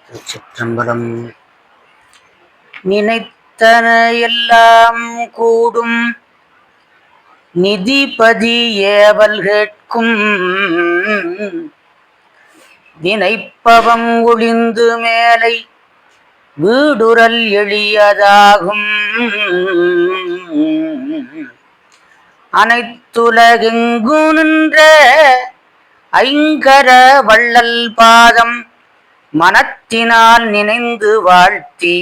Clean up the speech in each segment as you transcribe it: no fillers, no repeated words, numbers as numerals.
திருச்சிற்றம்பலம். நினைத்தன எல்லாம் கூடும் நிதிபதி ஏவல் கேட்கும் வினைப்பவம் ஒளிந்து மேலை வீடுரல் எளியதாகும். அனைத்துலகெங்கு நின்ற ஐங்கர வள்ளல் பாதம் மனத்தினால் நினைந்து வாழ்த்தி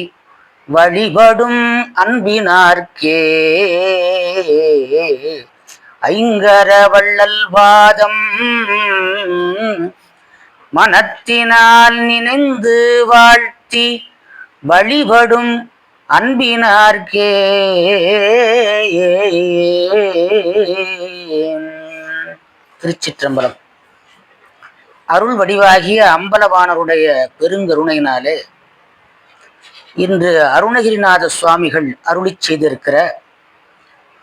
வழிபடும் அன்பினார்க்கே. ஐங்கர வள்ளல் பாதம் மனத்தினால் நினைந்து வாழ்த்தி வழிபடும் அன்பினார்க்கே. திருச்சிற்றம்பலம். அருள் வடிவாகிய அம்பலவாணருடைய பெருங்கருணையினாலே இன்று அருணகிரிநாத சுவாமிகள் அருளி செய்திருக்கிற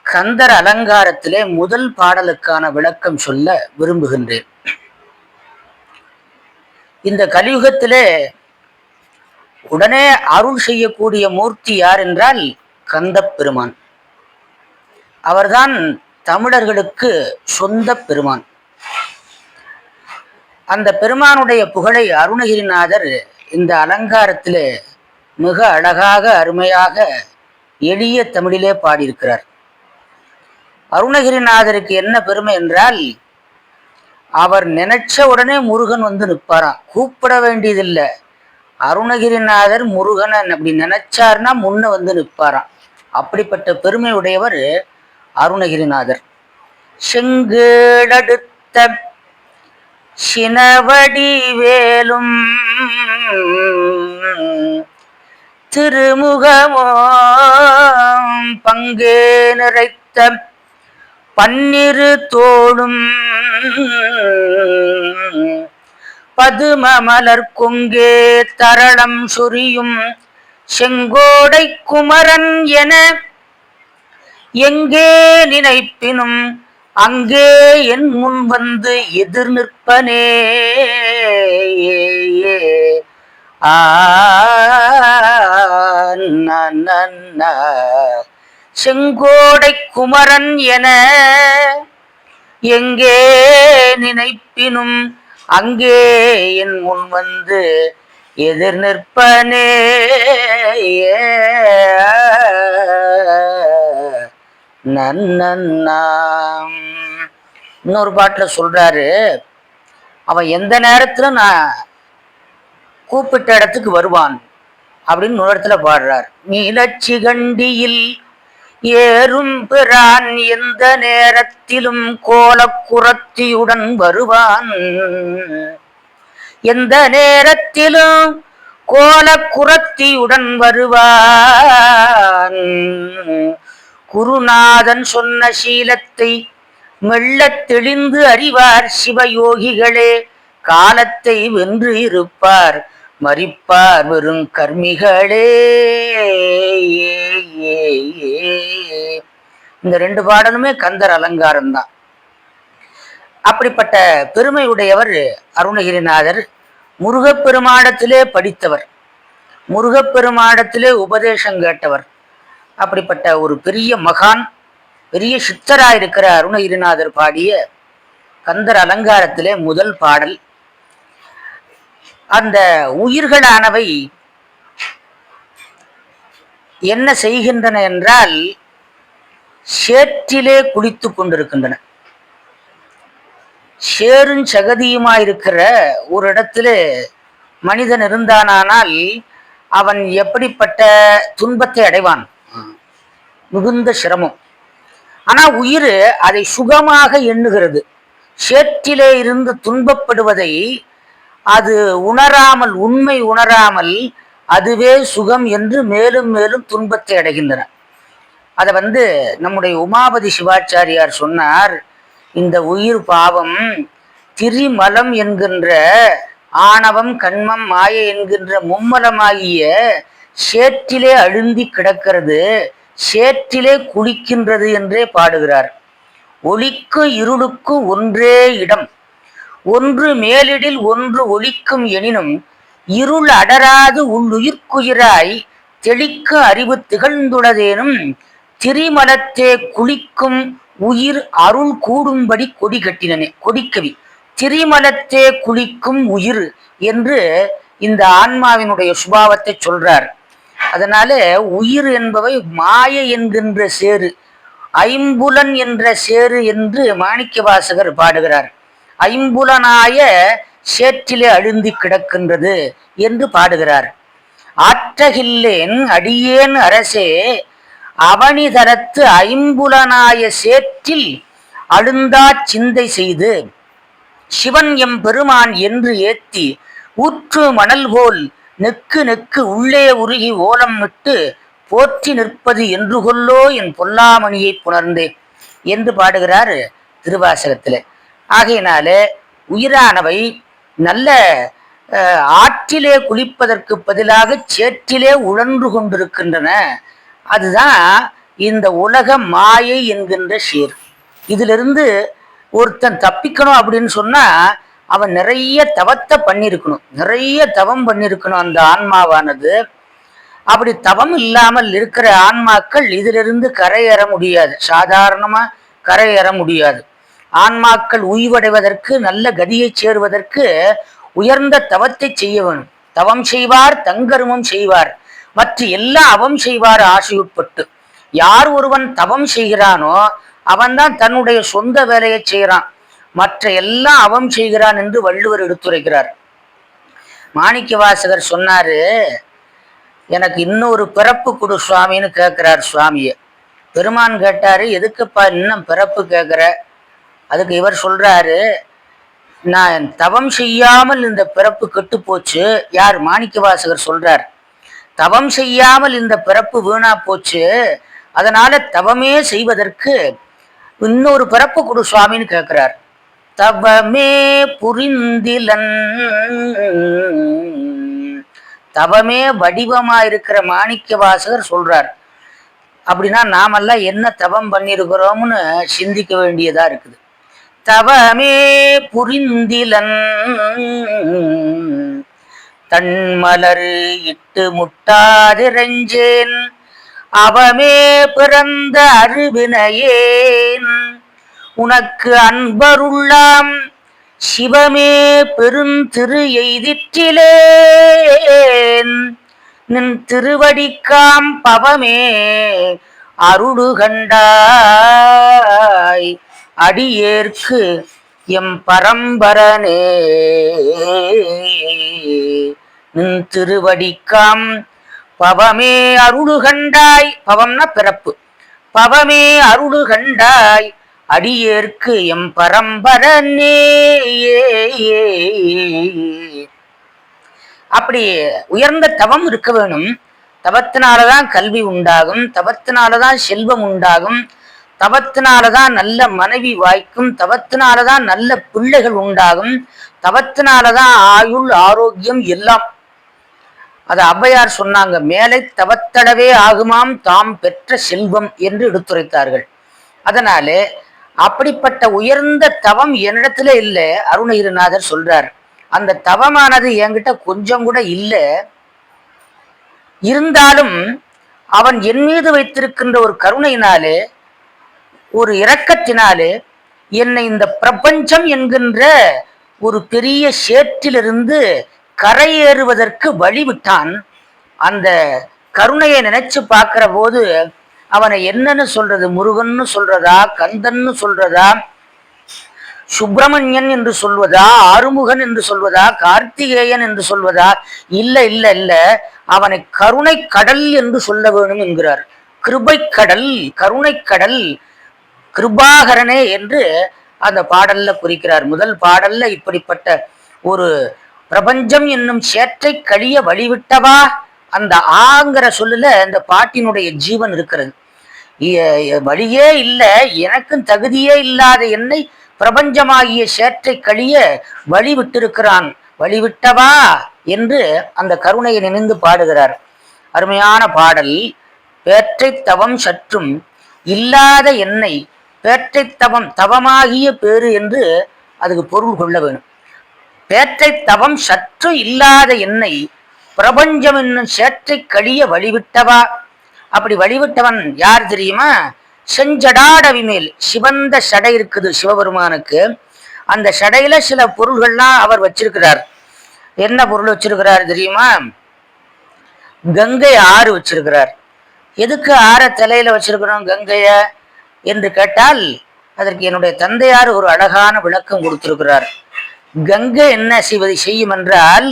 கந்தர் அலங்காரத்திலே முதல் பாடலுக்கான விளக்கம் சொல்ல விரும்புகின்றேன். இந்த கலியுகத்திலே உடனே அருள் செய்யக்கூடிய மூர்த்தி யார் என்றால் கந்த பெருமான். அவர்தான் தமிழர்களுக்கு சொந்த பெருமான். அந்த பெருமானுடைய புகழை அருணகிரிநாதர் இந்த அலங்காரத்திலே மிக அழகாக அருமையாக எளிய தமிழிலே பாடியிருக்கிறார். அருணகிரிநாதருக்கு என்ன பெருமை என்றால், அவர் நினைச்ச உடனே முருகன் வந்து நிற்பாராம். கூப்பிட வேண்டியதில்லை. அருணகிரிநாதர் முருகன் அப்படி நினைச்சார்னா முன்ன வந்து நிற்பாராம். அப்படிப்பட்ட பெருமை உடையவர் அருணகிரிநாதர். செங்கேடடுத்த சினவடி வேலும் திருமுகமோ பங்கே நிறைத்த பன்னிரு தோளும் பதும மலர் கொங்கே தரளம் சொரியும் செங்கோடை குமரன் என எங்கே நினைப்பினும் அங்கே என் முன் வந்து எதிர் நிற்பனே. செங்கோடை குமரன் என எங்கே நினைப்பினும் அங்கே என் முன் வந்து எதிர் நிற்பனே. நன்னாம். இன்னொரு பாட்டுல சொல்றாரு, அவன் எந்த நேரத்துல நான் கூப்பிட்ட இடத்துக்கு வருவான் அப்படின்னு இன்னொரு இடத்துல பாடுறார். நீலச்சிகண்டியில் ஏறும் பிரான் எந்த நேரத்திலும் கோலக்குரத்தியுடன் வருவான். எந்த நேரத்திலும் கோலக்குரத்தியுடன் வருவான். குருநாதன் சொன்ன சீலத்தை மெல்லத் தெளிந்து அறிவார் சிவயோகிகளே. காலத்தை வென்று இருப்பார் மறிப்பார் வெறும் கர்மிகளே. இந்த ரெண்டு பாடலுமே கந்தர் அலங்காரம் தான். அப்படிப்பட்ட பெருமை உடையவர் அருணகிரிநாதர். முருகப்பெருமாடத்திலே படித்தவர், முருகப்பெருமாடத்திலே உபதேசம் கேட்டவர். அப்படிப்பட்ட ஒரு பெரிய மகான், பெரிய சித்தராயிருக்கிற அருணகிரிநாதர் பாடிய கந்தர் அலங்காரத்திலே முதல் பாடல். அந்த உயிர்களானவை என்ன செய்கின்றன என்றால், சேற்றிலே குளித்து கொண்டிருக்கின்றன. சேரும் சகதியுமாயிருக்கிற ஒரு இடத்துல மனிதன் இருந்தானால் அவன் எப்படிப்பட்ட துன்பத்தை அடைவான்? மிகுந்த சிரமம். ஆனா உயிர் அதை சுகமாக எண்ணுகிறது. சேற்றிலே இருந்து துன்பப்படுவதை அது உணராமல், உண்மை உணராமல் அதுவே சுகம் என்று மேலும் மேலும் துன்பத்தை அடைகின்றன. அதை நம்முடைய உமாபதி சிவாச்சாரியார் சொன்னார், இந்த உயிர் பாவம் திரிமலம் என்கின்ற ஆணவம் கண்மம் மாயை என்கின்ற மும்மலமாகிய சேற்றிலே அழுந்தி கிடக்கிறது, சேற்றிலே குளிக்கின்றது என்றே பாடுகிறார். ஒளிக்கும் இருளுக்கும் ஒன்றே இடம், ஒன்று மேலிடில் ஒன்று ஒளிக்கும் எனினும் இருள் அடராது உள்ளுயிர்க்குயிராய் தெளிக்கு அறிவு திகழ்ந்துள்ளதேனும் திரிமலத்தே குளிக்கும் உயிர் அருள் கூடும்படி கொடி கட்டினனே. கொடிக்கவி. திரிமலத்தே குளிக்கும் உயிர் என்று இந்த ஆன்மாவினுடைய சுபாவத்தை சொல்றார். அதனால உயிர் என்பவை மாய என்கின்ற சேரு, ஐம்புலன் என்ற சேரு என்று மாணிக்க வாசகர் பாடுகிறார். ஐம்புலனாய சேற்றிலே அழுந்தி கிடக்கின்றது என்று பாடுகிறார். ஆற்றகில்லேன் அடியேன் அரசே அவனிதரத்து ஐம்புலனாய சேற்றில் அழுந்தா சிந்தை செய்து சிவன் எம் பெருமான் என்று ஏத்தி ஊற்று மணல் போல் நெக்கு நெக்கு உள்ளே உருகி ஓலம் விட்டு போற்றி நிற்பது என்று கொல்லோ என் பொல்லாமணியை புணர்ந்தே என்று பாடுகிறார் திருவாசகத்தில். ஆகையினால உயிரானவை நல்ல ஆற்றிலே குளிப்பதற்கு பதிலாக சேற்றிலே உழன்று கொண்டிருக்கின்றன. அதுதான் இந்த உலக மாயை என்கின்ற சேர். இதிலிருந்து ஒருத்தன் தப்பிக்கணும் அப்படின்னு சொன்னா அவன் நிறைய தவத்தை பண்ணியிருக்கணும், நிறைய தவம் பண்ணியிருக்கணும் அந்த ஆன்மாவானது. அப்படி தவம் இல்லாமல் இருக்கிற ஆன்மாக்கள் இதிலிருந்து கரையேற முடியாது, சாதாரணமா கரையேற முடியாது. ஆன்மாக்கள் உய்வடைவதற்கு, நல்ல கதியை சேருவதற்கு உயர்ந்த தவத்தை செய்ய வேணும். தவம் செய்வார் தங்கருமம் செய்வார், மற்ற எல்லா அவம் செய்வார் ஆசையுட்பட்டு. யார் ஒருவன் தவம் செய்கிறானோ அவன்தான் தன்னுடைய சொந்த வேலையை செய்கிறான், மற்ற எல்லாம் அவம் செய்கிறான் என்று வள்ளுவர் எடுத்துரைக்கிறார். மாணிக்க வாசகர் சொன்னாரு, எனக்கு இன்னொரு பிறப்பு கொடு சுவாமின்னு கேட்கிறார் சுவாமிய. பெருமான் கேட்டாரு, எதுக்குப்பா இன்னும் பிறப்பு கேட்கிற? அதுக்கு இவர் சொல்றாரு, நான் தவம் செய்யாமல் இந்த பிறப்பு கெட்டு போச்சு. யார்? மாணிக்க வாசகர் சொல்றார், தவம் செய்யாமல் இந்த பிறப்பு வீணா போச்சு, அதனால தவமே செய்வதற்கு இன்னொரு பிறப்பு கொடு சுவாமின்னு கேட்கிறார். தவமே புரிந்திலன், தவமே வடிவமா இருக்கிற மாணிக்க வாசகர் சொல்றார். அப்படின்னா நாமெல்லாம் என்ன தவம் பண்ணிருக்கிறோம்னு சிந்திக்க வேண்டியதா இருக்குது. தவமே புரிந்திலன் தன்மலர் இட்டு முட்டாதிரஞ்சேன் அவமே பிறந்த அருவினையேன் உனக்கு அன்பருள்ளாம் சிவமே பெருந்திரு எய்திற்றிலேன் நின் திருவடிக்காம் பவமே அருடு கண்டாய் அடியேற்கு எம் பரம்பரனே. நின் திருவடிக்காம் பவமே அருடு கண்டாய், பவம்னா பிறப்பு, பவமே அருடு கண்டாய் அடியேற்கு எம் பரம்பரனே. அப்படி உயர்ந்த தவம் இருக்க வேணும். தவத்தினாலதான் கல்வி உண்டாகும், தவத்தினாலதான் செல்வம் உண்டாகும், தவத்தினாலதான் நல்ல மனைவி வாய்க்கும், தவத்தினாலதான் நல்ல பிள்ளைகள் உண்டாகும், தவத்தினாலதான் ஆயுள் ஆரோக்கியம் எல்லாம். அது ஔவையார் சொன்னாங்க, மேலை தவத்தடவே ஆகுமாம் தாம் பெற்ற செல்வம் என்று எடுத்துரைத்தார்கள். அதனாலே அப்படிப்பட்ட உயர்ந்த தவம் என்னிடத்துல இல்லை. அருணகிரிநாதர் சொல்றார், அந்த தவமானது என்கிட்ட கொஞ்சம் கூட இல்லை, இருந்தாலும் அவன் என் மீது வைத்திருக்கின்ற ஒரு கருணையினாலே, ஒரு இரக்கத்தினாலே என்னை இந்த பிரபஞ்சம் என்கின்ற ஒரு பெரிய சேற்றிலிருந்து கரையேறுவதற்கு வழிவிட்டான். அந்த கருணையை நினைச்சு பார்க்கிற போது அவனை என்னன்னு சொல்றது? முருகன்னு சொல்றதா, கந்தன்னு சொல்றதா, சுப்பிரமணியன் என்று சொல்வதா, ஆறுமுகன் என்று சொல்வதா, கார்த்திகேயன் என்று சொல்வதா? இல்ல இல்ல இல்ல, அவனை கருணை கடல் என்று சொல்ல வேணும் என்கிறார். கிருபை கடல், கருணை கடல், கிருபாகரனே என்று அந்த பாடல்ல குறிக்கிறார். முதல் பாடல்ல இப்படிப்பட்ட ஒரு பிரபஞ்சம் என்னும் சேற்றை கழிய வழிவிட்டவா, அந்த ஆங்கிற சொல்லுல இந்த பாட்டினுடைய ஜீவன் இருக்கிறது. வழியே இல்லை, எனக்கும் தகுதியே இல்லாத என்னை பிரபஞ்சமாகிய சேற்றை கழிய வழி விட்டிருக்கிறான், வழிவிட்டவா என்று அந்த கருணையை நினைந்து பாடுகிறார். அருமையான பாடல். பேற்றை தவம் சற்றும் இல்லாத என்னை பேற்றை தவம், தவமாகிய பேரு என்று அதுக்கு பொருள் கொள்ள வேணும். பேற்றை தவம் சற்று இல்லாத என்னை பிரபஞ்சம் என்னும் சேற்றை கழிய வழிவிட்டவா. அப்படி வழிவிட்டவன் யார் தெரியுமா? செஞ்சடாடவி மேல் சிவந்த சடை இருக்குது சிவபெருமானுக்கு. அந்த சடையில சில பொருள்கள்லாம் அவர் வச்சிருக்கிறார். என்ன பொருள் வச்சிருக்கிறார் தெரியுமா? கங்கை ஆறு வச்சிருக்கிறார். எதுக்கு ஆற தலையில வச்சிருக்கிறோம் கங்கைய என்று கேட்டால் அதற்கு என்னுடைய தந்தையார் ஒரு அழகான விளக்கம் கொடுத்திருக்கிறார். கங்கை என்ன செய்யும் என்றால்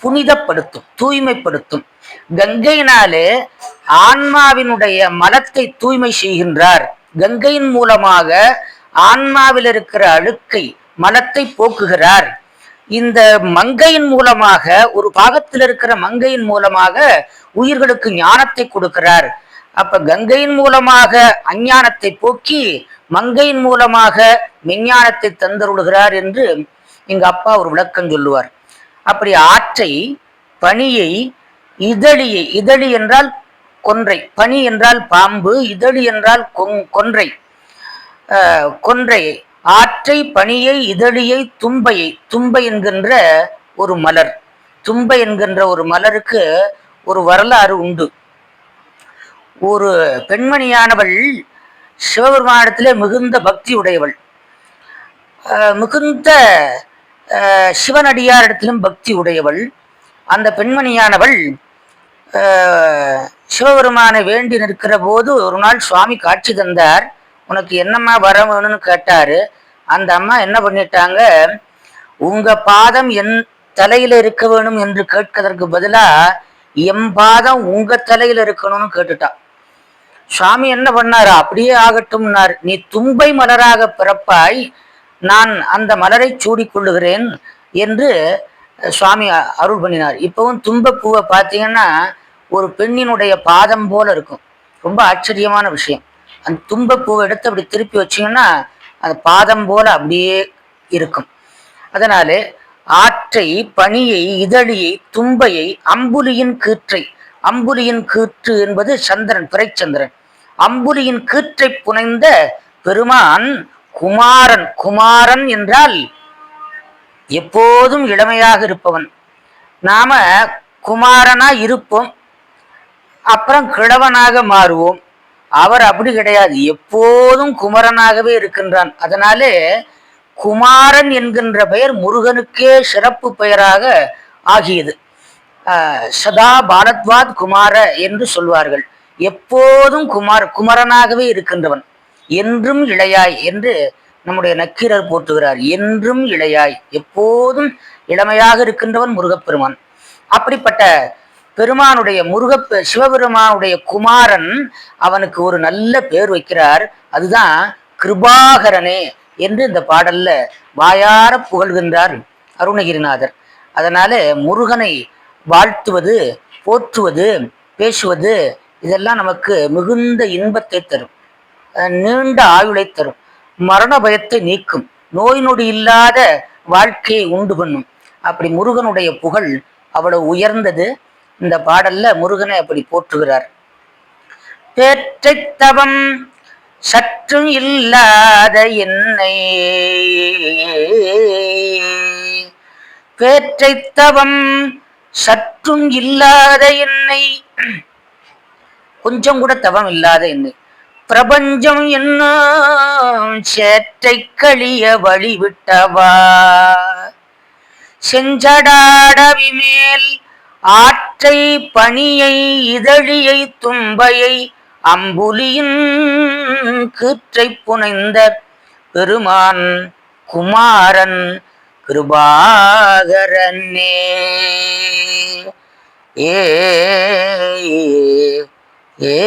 புனிதப்படுத்தும், தூய்மைப்படுத்தும். கங்கையினாலே ஆன்மாவினுடைய மலத்தை தூய்மை செய்கின்றார். கங்கையின் மூலமாக ஆன்மாவில் இருக்கிற அழுக்கை மலத்தை போக்குகிறார். இந்த மங்கையின் மூலமாக, ஒரு பாகத்தில் இருக்கிற மங்கையின் மூலமாக உயிர்களுக்கு ஞானத்தை கொடுக்கிறார். அப்ப கங்கையின் மூலமாக அஞ்ஞானத்தை போக்கி மங்கையின் மூலமாக மெஞ்ஞானத்தை தந்தருடுகிறார் என்று எங்க அப்பா ஒரு விளக்கம் சொல்லுவார். அப்படி ஆற்றை, பனியை, இதழியை, இதழி என்றால் கொன்றை, பனி என்றால் பாம்பு, இதழி என்றால் கொன்றை, கொன்றை, ஆற்றை, பனியை, இதழியை, தும்பையை, தும்பை என்கின்ற ஒரு மலர், தும்பை என்கின்ற ஒரு மலருக்கு ஒரு வரலாறு உண்டு. ஒரு பெண்மணியானவள் சிவபெருமானிடத்திலே மிகுந்த பக்தி உடையவள், மிகுந்த சிவனடியாரிடத்திலும் பக்தி உடையவள். அந்த பெண்மணியானவள் சிவபெருமானை வேண்டி நிற்கிற போது ஒரு நாள் சுவாமி காட்சி தந்தார். உனக்கு என்னம்மா வர வேணும்னு கேட்டாரு. அந்த அம்மா என்ன பண்ணிட்டாங்க, உங்க பாதம் என் தலையில இருக்க வேணும் என்று கேட்கதற்கு பதிலா எம் பாதம் உங்க தலையில இருக்கணும்னு கேட்டுட்டா. சுவாமி என்ன பண்ணாரு, அப்படியே ஆகட்டும்னார். நீ தும்பை மலராக பிறப்பாய், நான் அந்த மலரை சூடிக்கொள்ளுகிறேன் என்று சுவாமி அருள் பண்ணினார். இப்பவும் தும்பப்பூவை பார்த்தீங்கன்னா ஒரு பெண்ணினுடைய பாதம் போல இருக்கும். ரொம்ப ஆச்சரியமான விஷயம். அந்த தும்பப்பூவை எடுத்து அப்படி திருப்பி வச்சிங்கன்னா அந்த பாதம் போல அப்படியே இருக்கும். அதனாலே ஆற்றை, பனியை, இதழியை, தும்பையை, அம்புலியின் கீற்றை, அம்புலியின் கீற்று என்பது சந்திரன், பிறைச்சந்திரன், அம்புலியின் கீற்றை புனைந்த பெருமான் குமாரன். குமாரன் என்றால் எப்போதும் இளமையாக இருப்பவன். நாம குமாரனா இருப்போம், அப்புறம் கிழவனாக மாறுவோம். அவர் அப்படி கிடையாது, எப்போதும் குமரனாகவே இருக்கின்றான். அதனாலே குமாரன் என்கின்ற பெயர் முருகனுக்கே சிறப்பு பெயராக ஆகியது. சதா பாலத்வாத் குமார என்று சொல்வார்கள். எப்போதும் குமரனாகவே இருக்கின்றவன், என்றும் இளையாய் என்று நம்முடைய நக்கீரர் போற்றுகிறார். என்றும் இளையாய், எப்போதும் இளமையாக இருக்கின்றவன் முருகப்பெருமான். அப்படிப்பட்ட பெருமானுடைய சிவபெருமானுடைய குமாரன், அவனுக்கு ஒரு நல்ல பேர் வைக்கிறார். அதுதான் கிருபாகரனே என்று இந்த பாடல்ல வாயார புகழ்கின்றார் அருணகிரிநாதர். அதனால முருகனை வாழ்த்துவது, போற்றுவது, பேசுவது இதெல்லாம் நமக்கு மிகுந்த இன்பத்தை தரும், நீண்ட ஆயுளை தரும், மரண பயத்தை நீக்கும், நோய் நொடி இல்லாத வாழ்க்கையை உண்டு பண்ணும். அப்படி முருகனுடைய புகழ் அவ்வளவு உயர்ந்தது. இந்த பாடல்ல முருகனை அப்படி போற்றுகிறார். பேற்றை தவம் சற்றும் இல்லாத என்னை, பேற்றை தவம் சற்றும் இல்லாத என்னை, கொஞ்சம் கூட தவம் இல்லாத என்னை, பிரபஞ்சம் என்னும் சேற்றை கழிய வழிவிட்டவா, செஞ்சடாடவி மேல் ஆற்றை, பனியை, இதழியை, தும்பையை, அம்புலியின் கீற்றை புனைந்த பெருமான் குமாரன் கிருபாகரனே. ஏ ஏ